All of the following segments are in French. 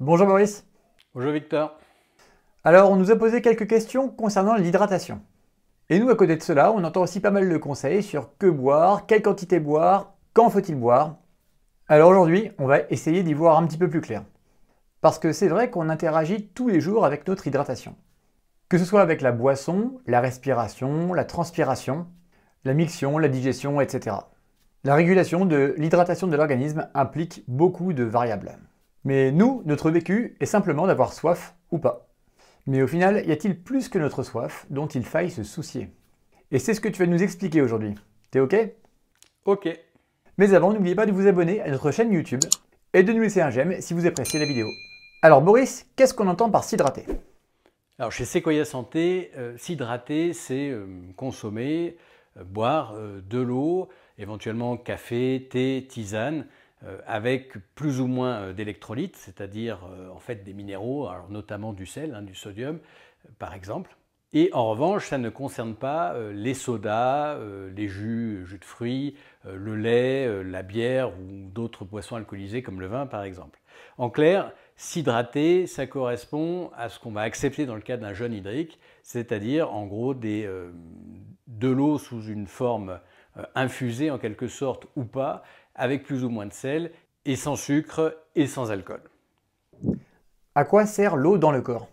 Bonjour Maurice. Bonjour Victor. Alors, on nous a posé quelques questions concernant l'hydratation. Et nous, à côté de cela, on entend aussi pas mal de conseils sur que boire, quelle quantité boire, quand faut-il boire. Alors aujourd'hui, on va essayer d'y voir un petit peu plus clair. Parce que c'est vrai qu'on interagit tous les jours avec notre hydratation. Que ce soit avec la boisson, la respiration, la transpiration, la miction, la digestion, etc. La régulation de l'hydratation de l'organisme implique beaucoup de variables. Mais nous, notre vécu est simplement d'avoir soif ou pas. Mais au final, y a-t-il plus que notre soif dont il faille se soucier? Et c'est ce que tu vas nous expliquer aujourd'hui. T'es ok? Ok. Mais avant, n'oubliez pas de vous abonner à notre chaîne YouTube et de nous laisser un j'aime si vous appréciez la vidéo. Alors Boris, qu'est-ce qu'on entend par s'hydrater? Alors chez Sequoia Santé, s'hydrater, c'est consommer, boire de l'eau, éventuellement café, thé, tisane, avec plus ou moins d'électrolytes, c'est-à-dire en fait des minéraux, alors notamment du sel, du sodium par exemple. Et en revanche, ça ne concerne pas les sodas, les jus de fruits, le lait, la bière ou d'autres boissons alcoolisées comme le vin par exemple. En clair, s'hydrater, ça correspond à ce qu'on va accepter dans le cadre d'un jeûne hydrique, c'est-à-dire en gros de l'eau sous une forme infusée en quelque sorte ou pas, avec plus ou moins de sel, et sans sucre et sans alcool. À quoi sert l'eau dans le corps?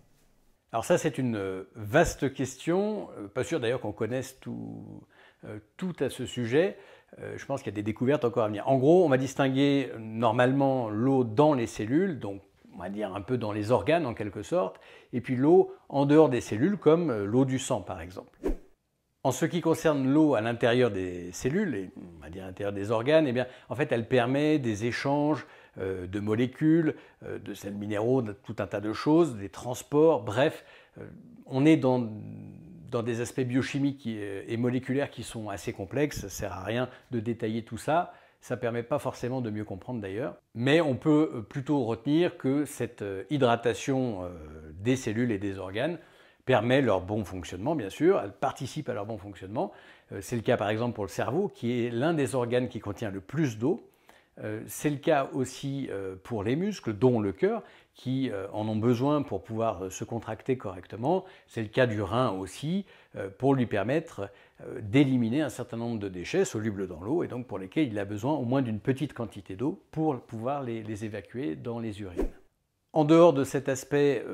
Alors ça, c'est une vaste question, pas sûr d'ailleurs qu'on connaisse tout à ce sujet. Je pense qu'il y a des découvertes encore à venir. En gros, on va distinguer normalement l'eau dans les cellules, donc on va dire un peu dans les organes en quelque sorte, et puis l'eau en dehors des cellules, comme l'eau du sang par exemple. En ce qui concerne l'eau à l'intérieur des cellules, et on va dire à l'intérieur des organes, eh bien, en fait, elle permet des échanges de molécules, de sels minéraux, de tout un tas de choses, des transports, bref, on est dans des aspects biochimiques et moléculaires qui sont assez complexes, ça ne sert à rien de détailler tout ça, ça ne permet pas forcément de mieux comprendre d'ailleurs, mais on peut plutôt retenir que cette hydratation des cellules et des organes permet leur bon fonctionnement, bien sûr, elle participe à leur bon fonctionnement. C'est le cas par exemple pour le cerveau, qui est l'un des organes qui contient le plus d'eau. C'est le cas aussi pour les muscles, dont le cœur, qui en ont besoin pour pouvoir se contracter correctement. C'est le cas du rein aussi, pour lui permettre d'éliminer un certain nombre de déchets solubles dans l'eau, et donc pour lesquels il a besoin au moins d'une petite quantité d'eau pour pouvoir les évacuer dans les urines. En dehors de cet aspect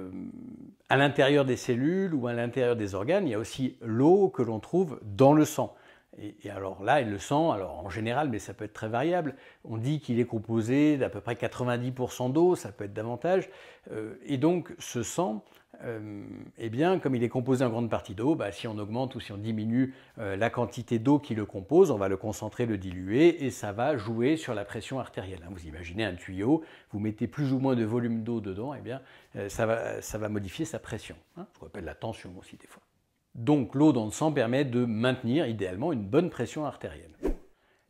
à l'intérieur des cellules ou à l'intérieur des organes, il y a aussi l'eau que l'on trouve dans le sang. Et alors là, le sang, alors en général, mais ça peut être très variable, on dit qu'il est composé d'à peu près 90% d'eau, ça peut être davantage. Et donc ce sang, eh bien, comme il est composé en grande partie d'eau, si on augmente ou si on diminue la quantité d'eau qui le compose, on va le concentrer, le diluer, et ça va jouer sur la pression artérielle. Vous imaginez un tuyau, vous mettez plus ou moins de volume d'eau dedans, eh bien, ça va modifier sa pression. Ce qu'on appelle la tension aussi des fois. Donc l'eau dans le sang permet de maintenir idéalement une bonne pression artérielle.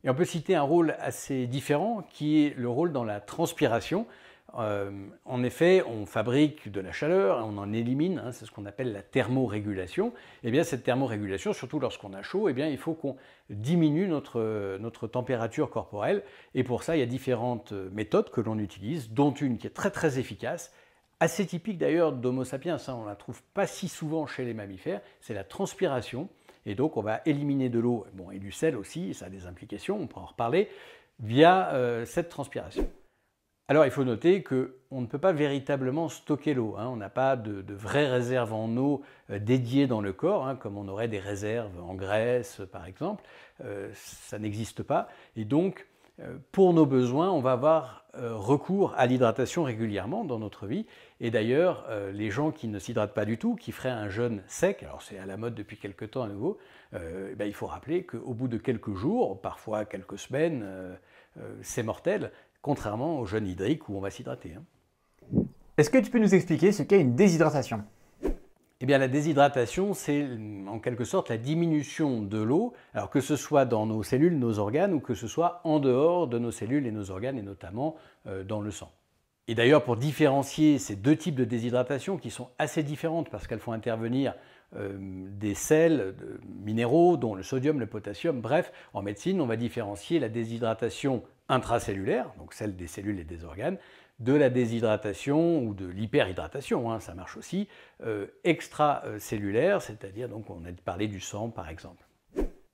Et on peut citer un rôle assez différent qui est le rôle dans la transpiration. En effet, on fabrique de la chaleur, on en élimine, c'est ce qu'on appelle la thermorégulation. Et bien cette thermorégulation, surtout lorsqu'on a chaud, il faut qu'on diminue notre température corporelle. Et pour ça, il y a différentes méthodes que l'on utilise, dont une qui est très très efficace, assez typique d'ailleurs d'Homo sapiens, on ne la trouve pas si souvent chez les mammifères, c'est la transpiration. Et donc on va éliminer de l'eau et du sel aussi, ça a des implications, on pourra en reparler, via cette transpiration. Alors il faut noter qu'on ne peut pas véritablement stocker l'eau, on n'a pas de vraies réserves en eau dédiées dans le corps, comme on aurait des réserves en graisse par exemple, ça n'existe pas. Et donc pour nos besoins, on va avoir recours à l'hydratation régulièrement dans notre vie. Et d'ailleurs, les gens qui ne s'hydratent pas du tout, qui feraient un jeûne sec, alors c'est à la mode depuis quelques temps à nouveau, il faut rappeler qu'au bout de quelques jours, parfois quelques semaines, c'est mortel, contrairement au jeûne hydrique où on va s'hydrater. Est-ce que tu peux nous expliquer ce qu'est une déshydratation? Eh bien, la déshydratation, c'est en quelque sorte la diminution de l'eau, alors que ce soit dans nos cellules, nos organes, ou que ce soit en dehors de nos cellules et nos organes, et notamment dans le sang. Et d'ailleurs, pour différencier ces deux types de déshydratation, qui sont assez différentes parce qu'elles font intervenir des sels minéraux, dont le sodium, le potassium, bref, en médecine, on va différencier la déshydratation intracellulaire, donc celle des cellules et des organes, de la déshydratation ou de l'hyperhydratation, hein, ça marche aussi, extracellulaire, c'est-à-dire, donc on a parlé du sang par exemple.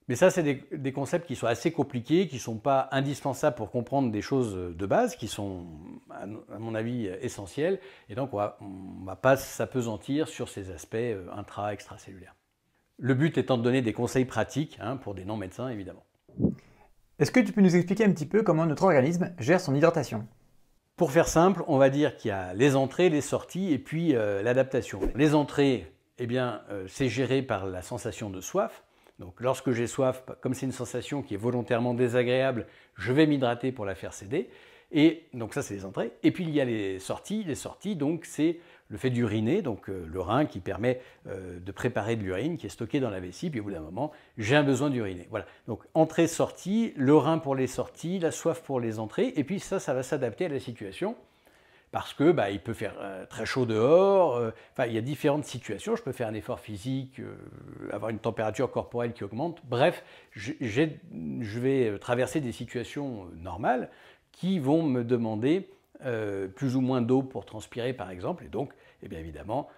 Mais ça, c'est des concepts qui sont assez compliqués, qui ne sont pas indispensables pour comprendre des choses de base, qui sont, à mon avis, essentielles. Et donc, on ne va pas s'appesantir sur ces aspects extracellulaires. Le but étant de donner des conseils pratiques, hein, pour des non-médecins, évidemment. Est-ce que tu peux nous expliquer un petit peu comment notre organisme gère son hydratation? Pour faire simple, on va dire qu'il y a les entrées, les sorties et puis l'adaptation. Les entrées, eh bien, c'est géré par la sensation de soif. Donc lorsque j'ai soif, comme c'est une sensation qui est volontairement désagréable, je vais m'hydrater pour la faire céder. Et donc ça, c'est les entrées. Et puis il y a les sorties. Les sorties, donc c'est le fait d'uriner, donc le rein qui permet de préparer de l'urine qui est stockée dans la vessie. Puis au bout d'un moment, j'ai un besoin d'uriner. Voilà. Donc entrée, sortie, le rein pour les sorties, la soif pour les entrées. Et puis ça va s'adapter à la situation. Parce que il peut faire très chaud dehors, il y a différentes situations, je peux faire un effort physique, avoir une température corporelle qui augmente, bref, je vais traverser des situations normales qui vont me demander plus ou moins d'eau pour transpirer par exemple, et donc, eh bien évidemment,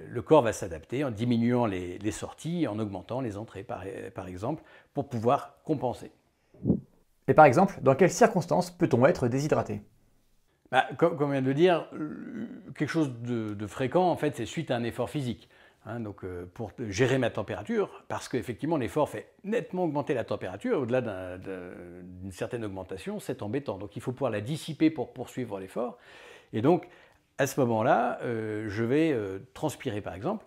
le corps va s'adapter en diminuant les sorties et en augmentant les entrées par exemple, pour pouvoir compenser. Et par exemple, dans quelles circonstances peut-on être déshydraté? Comme on vient de le dire, quelque chose de fréquent, en fait, c'est suite à un effort physique. Hein, donc, pour gérer ma température, parce qu'effectivement, l'effort fait nettement augmenter la température, au-delà d'une certaine augmentation, c'est embêtant. Donc, il faut pouvoir la dissiper pour poursuivre l'effort. Et donc, à ce moment-là, je vais transpirer, par exemple.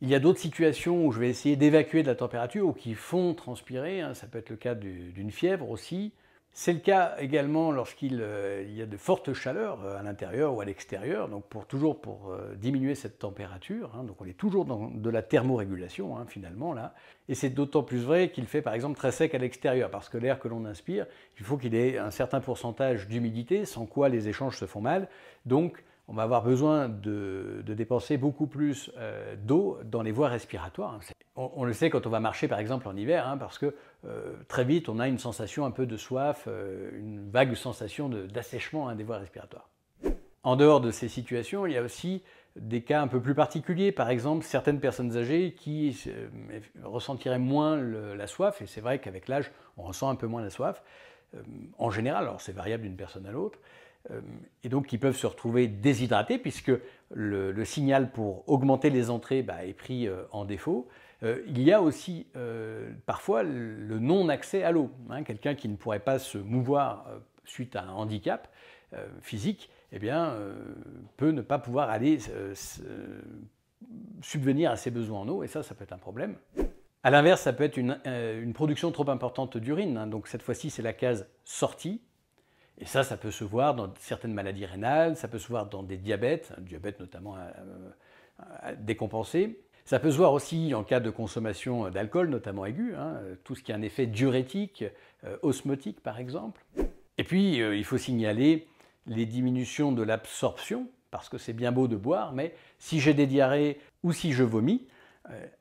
Il y a d'autres situations où je vais essayer d'évacuer de la température ou qui font transpirer. Hein, ça peut être le cas d'une fièvre aussi. C'est le cas également lorsqu'il y a de fortes chaleurs à l'intérieur ou à l'extérieur, donc toujours pour diminuer cette température. Hein, donc on est toujours dans de la thermorégulation hein, finalement là. Et c'est d'autant plus vrai qu'il fait par exemple très sec à l'extérieur, parce que l'air que l'on inspire, il faut qu'il ait un certain pourcentage d'humidité, sans quoi les échanges se font mal. Donc on va avoir besoin de dépenser beaucoup plus d'eau dans les voies respiratoires. On le sait quand on va marcher par exemple en hiver, hein, parce que très vite on a une sensation un peu de soif, une vague sensation d'assèchement hein, des voies respiratoires. En dehors de ces situations, il y a aussi des cas un peu plus particuliers, par exemple certaines personnes âgées qui ressentiraient moins la soif, et c'est vrai qu'avec l'âge on ressent un peu moins la soif, en général, alors c'est variable d'une personne à l'autre, et donc qui peuvent se retrouver déshydratés puisque le signal pour augmenter les entrées est pris en défaut. Il y a aussi parfois le non-accès à l'eau. Hein, quelqu'un qui ne pourrait pas se mouvoir suite à un handicap physique, eh bien, peut ne pas pouvoir aller subvenir à ses besoins en eau, et ça peut être un problème. A l'inverse, ça peut être une production trop importante d'urine. Hein, donc cette fois-ci, c'est la case sortie. Et ça peut se voir dans certaines maladies rénales, ça peut se voir dans des diabètes, un diabète notamment décompensé. Ça peut se voir aussi en cas de consommation d'alcool, notamment aigu, hein, tout ce qui a un effet diurétique, osmotique par exemple. Et puis, il faut signaler les diminutions de l'absorption, parce que c'est bien beau de boire, mais si j'ai des diarrhées ou si je vomis,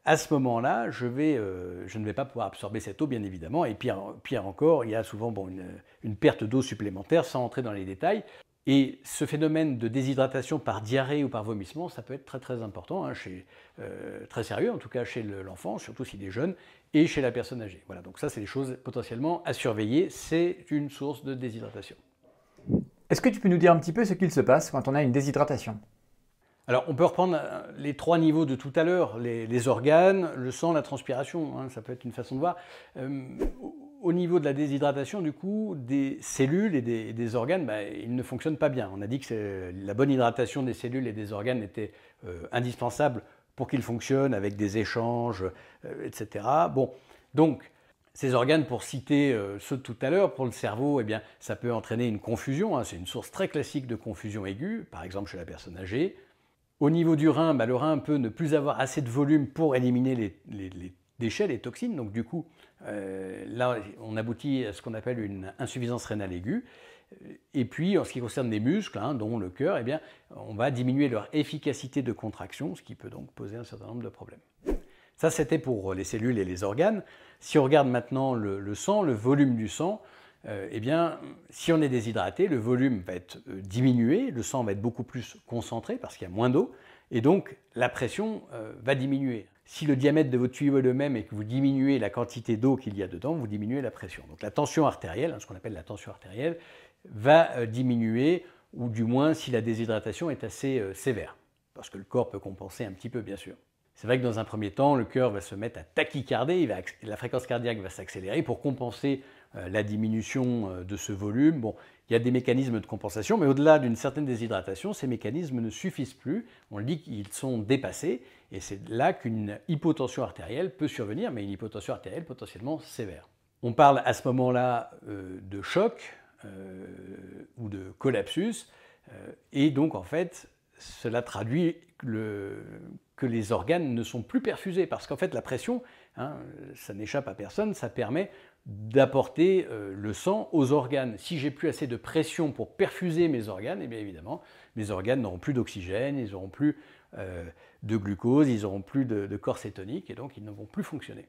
à ce moment-là, je ne vais pas pouvoir absorber cette eau, bien évidemment. Et pire encore, il y a souvent une perte d'eau supplémentaire, sans entrer dans les détails. Et ce phénomène de déshydratation par diarrhée ou par vomissement, ça peut être très très important, hein, très sérieux, en tout cas chez l'enfant, surtout s'il est jeune, et chez la personne âgée. Voilà, donc ça, c'est des choses potentiellement à surveiller. C'est une source de déshydratation. Est-ce que tu peux nous dire un petit peu ce qu'il se passe quand on a une déshydratation ? Alors, on peut reprendre les trois niveaux de tout à l'heure, les organes, le sang, la transpiration, hein, ça peut être une façon de voir. Au niveau de la déshydratation, du coup, des cellules et des organes, ils ne fonctionnent pas bien. On a dit que la bonne hydratation des cellules et des organes était indispensable pour qu'ils fonctionnent avec des échanges, etc. Bon, donc, ces organes, pour citer ceux de tout à l'heure, pour le cerveau, eh bien, ça peut entraîner une confusion. Hein, c'est une source très classique de confusion aiguë, par exemple chez la personne âgée. Au niveau du rein, le rein peut ne plus avoir assez de volume pour éliminer les déchets, les toxines. Donc du coup, là, on aboutit à ce qu'on appelle une insuffisance rénale aiguë. Et puis, en ce qui concerne les muscles, hein, dont le cœur, eh bien, on va diminuer leur efficacité de contraction, ce qui peut donc poser un certain nombre de problèmes. Ça, c'était pour les cellules et les organes. Si on regarde maintenant le sang, le volume du sang, eh bien, si on est déshydraté, le volume va être diminué, le sang va être beaucoup plus concentré parce qu'il y a moins d'eau, et donc la pression va diminuer. Si le diamètre de votre tuyau est le même et que vous diminuez la quantité d'eau qu'il y a dedans, vous diminuez la pression. Donc la tension artérielle, ce qu'on appelle la tension artérielle, va diminuer, ou du moins si la déshydratation est assez sévère, parce que le corps peut compenser un petit peu, bien sûr. C'est vrai que dans un premier temps, le cœur va se mettre à tachycarder, la fréquence cardiaque va s'accélérer pour compenser la diminution de ce volume. Bon, il y a des mécanismes de compensation, mais au-delà d'une certaine déshydratation, ces mécanismes ne suffisent plus. On dit qu'ils sont dépassés, et c'est là qu'une hypotension artérielle peut survenir, mais une hypotension artérielle potentiellement sévère. On parle à ce moment-là de choc ou de collapsus, et donc en fait, cela traduit que les organes ne sont plus perfusés, parce qu'en fait la pression, ça n'échappe à personne, ça permet d'apporter le sang aux organes. Si j'ai plus assez de pression pour perfuser mes organes, eh bien évidemment, mes organes n'auront plus d'oxygène, ils n'auront plus de glucose, ils n'auront plus de corps cétonique, et donc ils ne vont plus fonctionner.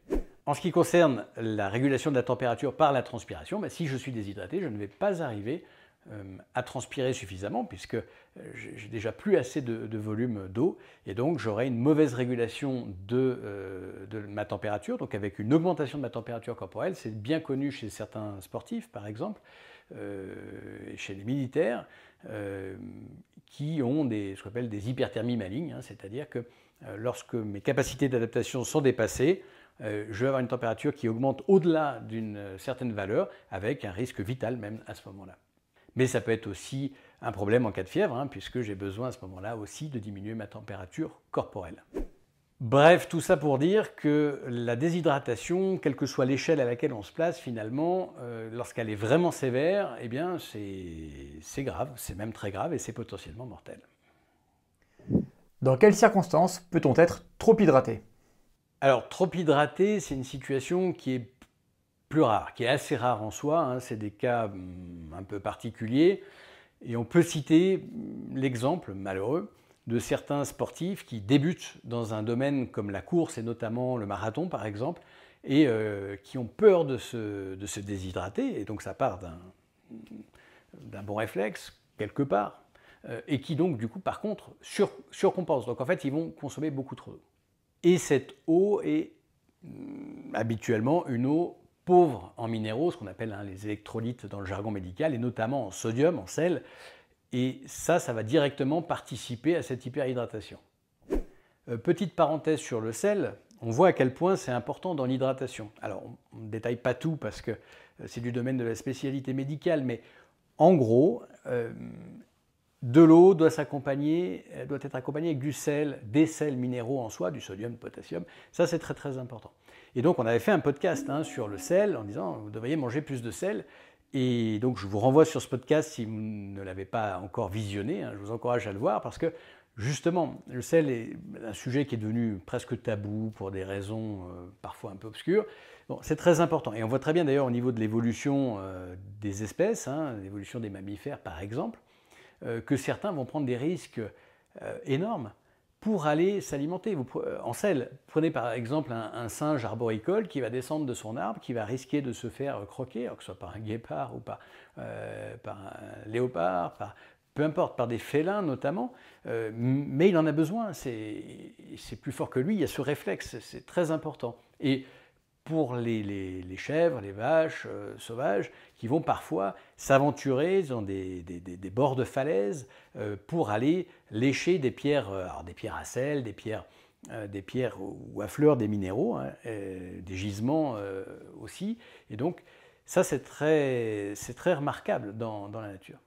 En ce qui concerne la régulation de la température par la transpiration, si je suis déshydraté, je ne vais pas arriver à transpirer suffisamment, puisque j'ai déjà plus assez de volume d'eau, et donc j'aurai une mauvaise régulation de ma température, donc avec une augmentation de ma température corporelle. C'est bien connu chez certains sportifs, par exemple, chez les militaires, qui ont ce qu'on appelle des hyperthermies malignes, c'est-à-dire que lorsque mes capacités d'adaptation sont dépassées, je vais avoir une température qui augmente au-delà d'une certaine valeur, avec un risque vital même à ce moment-là. Mais ça peut être aussi un problème en cas de fièvre, puisque j'ai besoin à ce moment-là aussi de diminuer ma température corporelle. Bref, tout ça pour dire que la déshydratation, quelle que soit l'échelle à laquelle on se place finalement, lorsqu'elle est vraiment sévère, eh bien c'est grave, c'est même très grave et c'est potentiellement mortel. Dans quelles circonstances peut-on être trop hydraté? Alors, trop hydraté, c'est une situation qui est plus rare, qui est assez rare en soi, c'est des cas un peu particuliers, et on peut citer l'exemple malheureux de certains sportifs qui débutent dans un domaine comme la course et notamment le marathon par exemple, et qui ont peur de se déshydrater, et donc ça part d'un bon réflexe quelque part, et qui donc du coup par contre surcompensent, donc en fait ils vont consommer beaucoup trop d'eau. Et cette eau est habituellement une eau pauvre en minéraux, ce qu'on appelle les électrolytes dans le jargon médical, et notamment en sodium, en sel, et ça va directement participer à cette hyperhydratation. Petite parenthèse sur le sel, on voit à quel point c'est important dans l'hydratation. Alors on ne détaille pas tout parce que c'est du domaine de la spécialité médicale, mais en gros, de l'eau doit être accompagnée avec du sel, des sels minéraux en soi, du sodium, du potassium. Ça, c'est très très important. Et donc, on avait fait un podcast sur le sel en disant vous devriez manger plus de sel. Et donc, je vous renvoie sur ce podcast si vous ne l'avez pas encore visionné. Je vous encourage à le voir parce que justement, le sel est un sujet qui est devenu presque tabou pour des raisons parfois un peu obscures. Bon, c'est très important. Et on voit très bien d'ailleurs au niveau de l'évolution des espèces, l'évolution des mammifères par exemple, que certains vont prendre des risques énormes pour aller s'alimenter. En sel, prenez par exemple un singe arboricole qui va descendre de son arbre, qui va risquer de se faire croquer, alors que ce soit par un guépard ou par un léopard, peu importe, par des félins notamment, mais il en a besoin, c'est plus fort que lui, il y a ce réflexe, c'est très important. Et pour les chèvres, les vaches sauvages, qui vont parfois s'aventurer dans des bords de falaises pour aller lécher des pierres, alors des pierres à sel, des pierres ou à fleurs, des minéraux, des gisements aussi. Et donc ça c'est très remarquable dans la nature.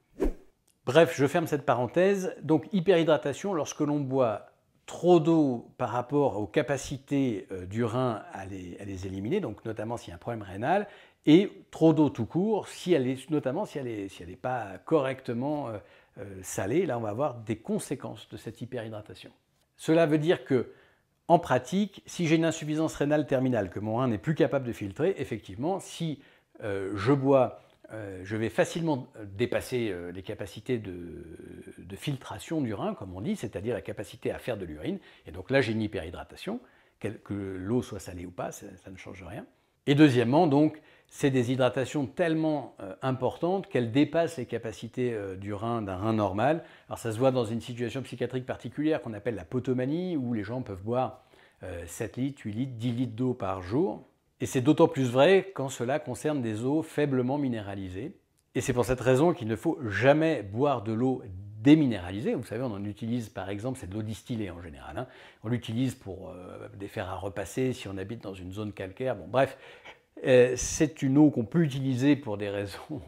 Bref, je ferme cette parenthèse. Donc hyperhydratation, lorsque l'on boit trop d'eau par rapport aux capacités du rein à les éliminer, donc notamment s'il y a un problème rénal, et trop d'eau tout court, notamment si elle n'est pas correctement salée. Là, on va avoir des conséquences de cette hyperhydratation. Cela veut dire que, en pratique, si j'ai une insuffisance rénale terminale, que mon rein n'est plus capable de filtrer, effectivement, si je bois, je vais facilement dépasser les capacités de filtration du rein, comme on dit, c'est-à-dire la capacité à faire de l'urine. Et donc là, j'ai une hyperhydratation, que l'eau soit salée ou pas, ça ne change rien. Et deuxièmement, donc, c'est des hydratations tellement importantes qu'elles dépassent les capacités du rein, d'un rein normal. Alors ça se voit dans une situation psychiatrique particulière qu'on appelle la potomanie, où les gens peuvent boire 7 litres, 8 litres, 10 litres d'eau par jour. Et c'est d'autant plus vrai quand cela concerne des eaux faiblement minéralisées. Et c'est pour cette raison qu'il ne faut jamais boire de l'eau déminéralisée. Vous savez, on en utilise par exemple, c'est de l'eau distillée en général, hein. On l'utilise pour des fers à repasser si on habite dans une zone calcaire. Bon, bref, c'est une eau qu'on peut utiliser pour des raisons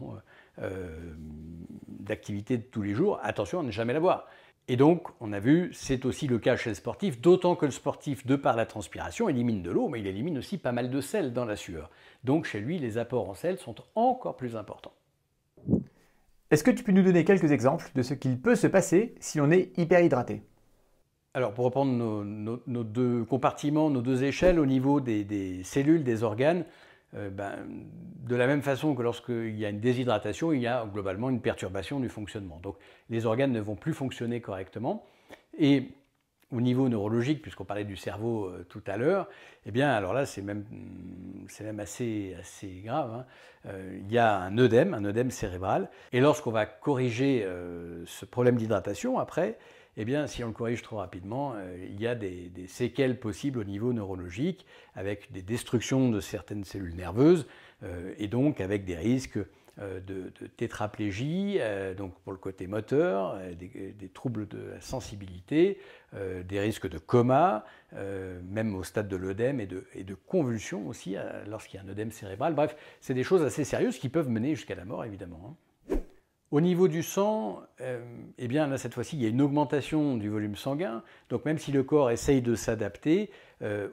d'activité de tous les jours. Attention à ne jamais la boire. Et donc, on a vu, c'est aussi le cas chez le sportif, d'autant que le sportif, de par la transpiration, élimine de l'eau, mais il élimine aussi pas mal de sel dans la sueur. Donc chez lui, les apports en sel sont encore plus importants. Est-ce que tu peux nous donner quelques exemples de ce qu'il peut se passer si on est hyperhydraté? Alors, pour reprendre nos deux compartiments, nos deux échelles, au niveau des cellules, des organes, de la même façon que lorsqu'il y a une déshydratation, il y a globalement une perturbation du fonctionnement. Donc les organes ne vont plus fonctionner correctement. Et au niveau neurologique, puisqu'on parlait du cerveau tout à l'heure, eh bien alors là c'est même assez grave, hein. Il y a un œdème cérébral. Et lorsqu'on va corriger ce problème d'hydratation après, eh bien, si on le corrige trop rapidement, il y a des séquelles possibles au niveau neurologique, avec des destructions de certaines cellules nerveuses, et donc avec des risques de tétraplégie, donc pour le côté moteur, des troubles de la sensibilité, des risques de coma, même au stade de l'œdème, et de convulsions aussi, lorsqu'il y a un œdème cérébral. Bref, c'est des choses assez sérieuses qui peuvent mener jusqu'à la mort, évidemment, hein. Au niveau du sang, eh bien là cette fois-ci il y a une augmentation du volume sanguin, donc même si le corps essaye de s'adapter,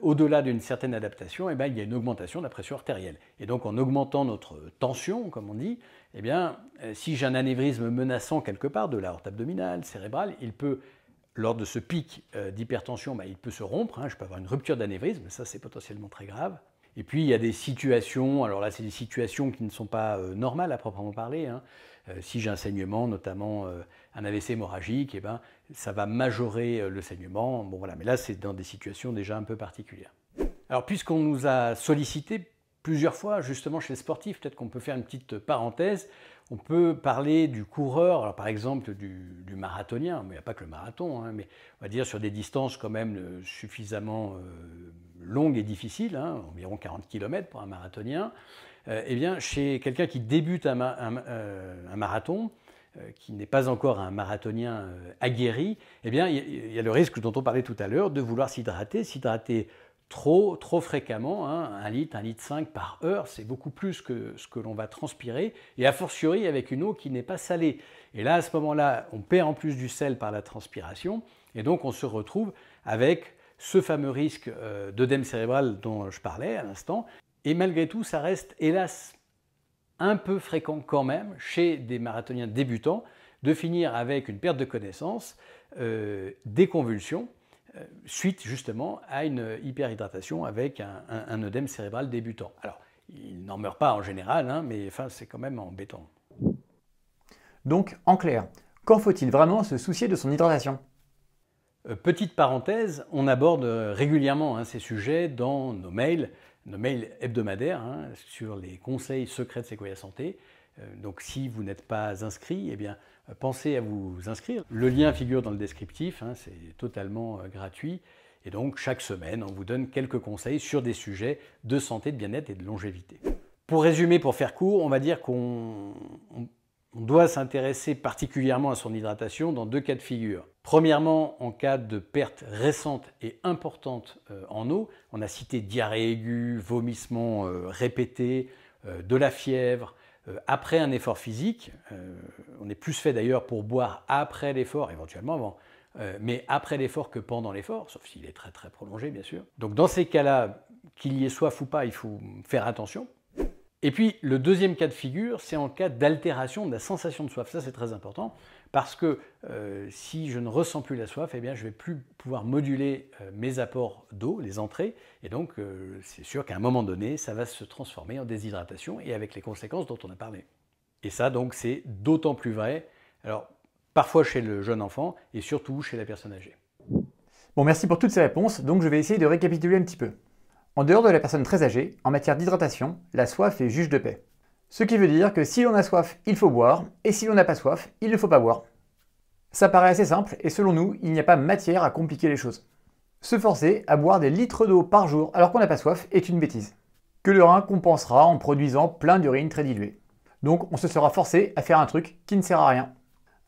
au-delà d'une certaine adaptation, eh bien, il y a une augmentation de la pression artérielle. Et donc en augmentant notre tension, comme on dit, eh bien, si j'ai un anévrisme menaçant quelque part de l'aorte abdominale, cérébrale, il peut, lors de ce pic d'hypertension, il peut se rompre, hein, je peux avoir une rupture d'anévrisme, ça c'est potentiellement très grave. Et puis il y a des situations, alors là c'est des situations qui ne sont pas normales à proprement parler, hein. Si j'ai un saignement, notamment un AVC hémorragique, eh ben, ça va majorer le saignement. Bon, voilà. Mais là, c'est dans des situations déjà un peu particulières. Alors, puisqu'on nous a sollicité plusieurs fois, justement chez les sportifs, peut-être qu'on peut faire une petite parenthèse. On peut parler du coureur, alors par exemple du marathonien, mais il n'y a pas que le marathon, hein, mais on va dire sur des distances quand même suffisamment longues et difficiles, hein, environ 40 km pour un marathonien. Eh bien, chez quelqu'un qui débute un marathon, qui n'est pas encore un marathonien aguerri, eh bien, il y a le risque dont on parlait tout à l'heure de vouloir s'hydrater trop fréquemment, hein, 1 litre, 1,5 litre par heure, c'est beaucoup plus que ce que l'on va transpirer, et a fortiori avec une eau qui n'est pas salée. Et là, à ce moment-là, on perd en plus du sel par la transpiration, et donc on se retrouve avec ce fameux risque d'œdème cérébral dont je parlais à l'instant. Et malgré tout, ça reste, hélas, un peu fréquent quand même, chez des marathoniens débutants, de finir avec une perte de connaissance, des convulsions, suite justement à une hyperhydratation avec un œdème cérébral débutant. Alors, ils n'en meurent pas en général, hein, mais enfin, c'est quand même embêtant. Donc, en clair, quand faut-il vraiment se soucier de son hydratation ? Petite parenthèse, on aborde régulièrement ces sujets dans nos mails hebdomadaires, hein, sur les conseils secrets de Sequoia Santé. Donc si vous n'êtes pas inscrit, eh bien, pensez à vous inscrire. Le lien figure dans le descriptif, hein, c'est totalement gratuit. Et donc chaque semaine, on vous donne quelques conseils sur des sujets de santé, de bien-être et de longévité. Pour résumer, pour faire court, on va dire qu'on doit s'intéresser particulièrement à son hydratation dans 2 cas de figure. Premièrement, en cas de perte récente et importante en eau, on a cité diarrhée aiguë, vomissements répétés, de la fièvre, après un effort physique. On est plus fait d'ailleurs pour boire après l'effort, éventuellement avant, mais après l'effort que pendant l'effort, sauf s'il est très très prolongé bien sûr. Donc dans ces cas-là, qu'il y ait soif ou pas, il faut faire attention. Et puis le deuxième cas de figure, c'est en cas d'altération de la sensation de soif. Ça c'est très important parce que si je ne ressens plus la soif, eh bien, je ne vais plus pouvoir moduler mes apports d'eau, les entrées, et donc c'est sûr qu'à un moment donné, ça va se transformer en déshydratation et avec les conséquences dont on a parlé. Et ça donc c'est d'autant plus vrai, alors parfois chez le jeune enfant et surtout chez la personne âgée. Bon, merci pour toutes ces réponses. Donc je vais essayer de récapituler un petit peu. En dehors de la personne très âgée, en matière d'hydratation, la soif est juge de paix. Ce qui veut dire que si l'on a soif, il faut boire, et si l'on n'a pas soif, il ne faut pas boire. Ça paraît assez simple, et selon nous, il n'y a pas matière à compliquer les choses. Se forcer à boire des litres d'eau par jour alors qu'on n'a pas soif est une bêtise, que le rein compensera en produisant plein d'urine très diluée. Donc on se sera forcé à faire un truc qui ne sert à rien.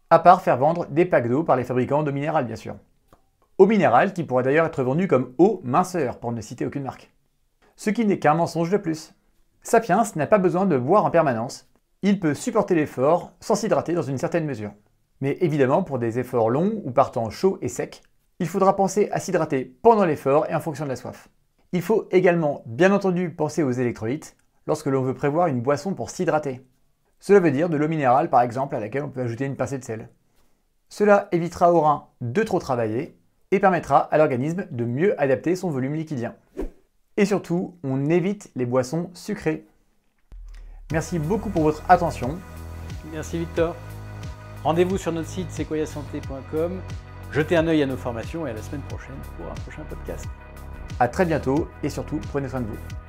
À part faire vendre des packs d'eau par les fabricants d'eau minérale bien sûr. Eau minérale qui pourrait d'ailleurs être vendue comme eau minceur pour ne citer aucune marque. Ce qui n'est qu'un mensonge de plus. Sapiens n'a pas besoin de boire en permanence, il peut supporter l'effort sans s'hydrater dans une certaine mesure. Mais évidemment pour des efforts longs ou par temps chaud et sec, il faudra penser à s'hydrater pendant l'effort et en fonction de la soif. Il faut également bien entendu penser aux électrolytes lorsque l'on veut prévoir une boisson pour s'hydrater. Cela veut dire de l'eau minérale par exemple à laquelle on peut ajouter une pincée de sel. Cela évitera au rein de trop travailler et permettra à l'organisme de mieux adapter son volume liquidien. Et surtout, on évite les boissons sucrées. Merci beaucoup pour votre attention. Merci Victor. Rendez-vous sur notre site sequoiasanté.com. Jetez un œil à nos formations et à la semaine prochaine pour un prochain podcast. À très bientôt et surtout, prenez soin de vous.